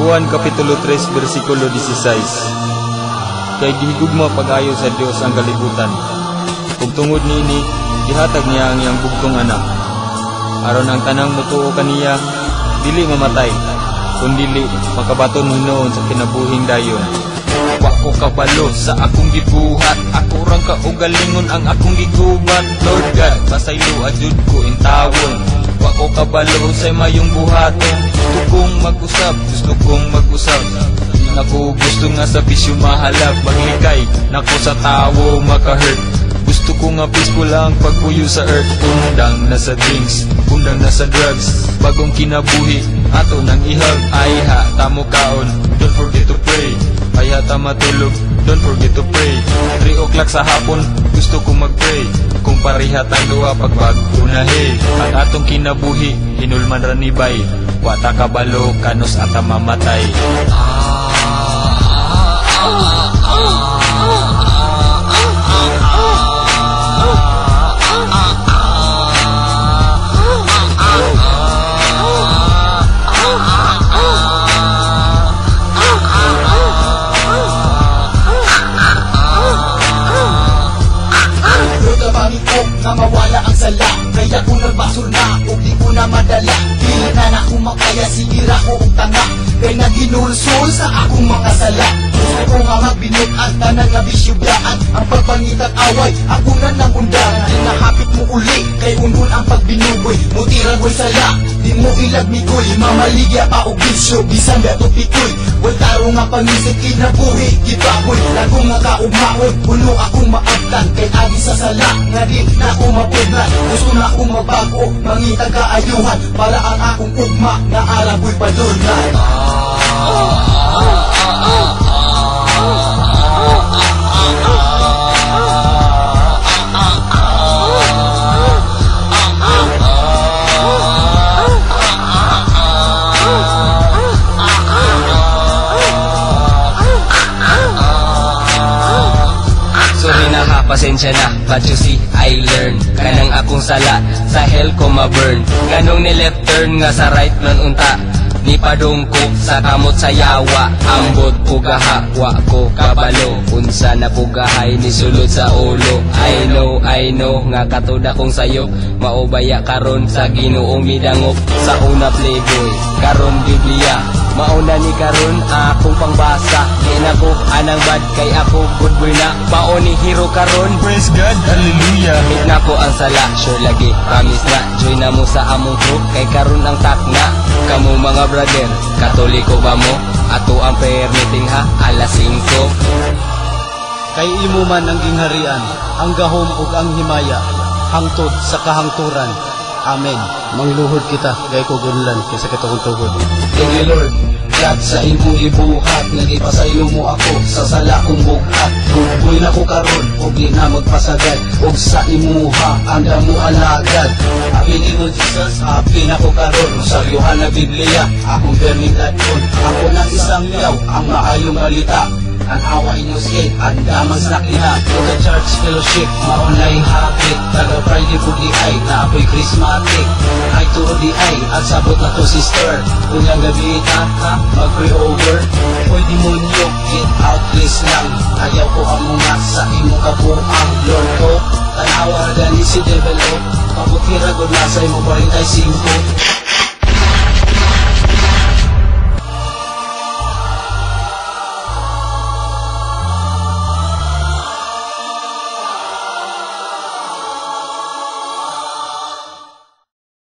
Juan Kapitulo 3 versikulo 16. Kay gihigugma pag-ayo sa Dios ang kalibutan. Ug tungod niini gihatag niya ang iyang bugtong anak, aron ang tanang mutuo kaniya dili mamatay, kundili makabaton hinuon sa kinabuhing dayon. Wa ko kabalo sa akong gibuhat, ako rang kaugalingon ang akong gigubat. Lord God, pasaylo adjud ko intawon. Wa ko kabalo sa mayong buhaton. Gusto kong mag-usap. Naku gusto nga sa bisyo mahalap, maglikay nako sa tawo maka-hurt. Gusto ko nga peaceful lang pagpuyo sa earth. Undang na sa drinks, undang na sa drugs. Bagong kinabuhi, ato nang ihag. Ay ha, tamo kaon, don't forget to pray. Ay ha, tama tulog, don't forget to pray. 3 o'clock sa hapon, gusto ko mag-pray. Kung parihat ang duwa pagbagunahe. Ang atong kinabuhi, hinulman ranibay. Wata kabalo, kanos ata mamatay. Na mawala ang sala, kaya kung nagbasur na o di ko na madala, dili na na akong makaya, sinira ko og tanga, kay naginulsul sa akong mga sala. Gusto ko nga magbinit at tanan nga bisyubyaan, ang pagpangitag away, ako na nang undangan. Nahapit mo uli, kay unhun ang pagbinuboy, mutiran ko'y sala, di mo ilag mikoy, mamaligya pa o bisyo, bisan dato pikoy. Waltaro nga pangisip kinabuhi, gibaboy, lago nga kaugmaon, puno akong maabtan, kay agi sa sala, nga di na ako mapudlan. Gusto na akong mabago, mangitag kaayuhan, para ang akong ugma, na araboy padulnan. Sorry na ha, pasensya na, but you see, I learn. Kanang akong sala, sa hell ko ma-burn. Ganong ni left turn nga sa right man unta. Ni padungkok sa kamot sa yawa. Ambot pugaha, wa ko kabalo. Unsa na pugahay ni sulod sa ulo. I know, nga katuda kong sayo. Maubaya karon sa Ginoong midangop. Sa una playboy, karon Biblia. Mauna ni karon akong pangbasa. Ginako anang bad kay ako good boy na. Bao ni hero karon, Praise God, hallelujah. higna ko ang sala, sure lagi promise na. Join na mo sa among group, kay karon ang takna. Kamu mga brother, katoliko ba mo? Ato ang prayer meeting ha, alas 5. Kay imo man ang gingharian, ang gahom ug ang himaya, hangtod sa kahangturan. Amen. Mangluhod kita, gay ko gunlan kaysa kitong tugod. Thank you Lord, God sa imong ibuhat, nagipasayo mo ako sa sala kong bughat. Gugboy na ko karon, ug di na magpasagad, ug sa imuha ang damo alagad. Happy ni mo Jesus, happy na ko karon, sa Yohana Biblia, akong burning ladon. Ako nang isang liyaw, ang maayong balita. Ang awa inyo skate, ang damang sakina. To the church fellowship, ma-online habit. Taga Friday po di ay, na apoy Christmatic. Ay to di ay, at sabot na to sister. Kunyang gabi ka, mag-pray over. Pwede mo niyo, get out please lang. Ayaw ko ang mga sa imong kabuang. Lord ko, tanawa gani si Devil o. Pabukira god nasa imo 45.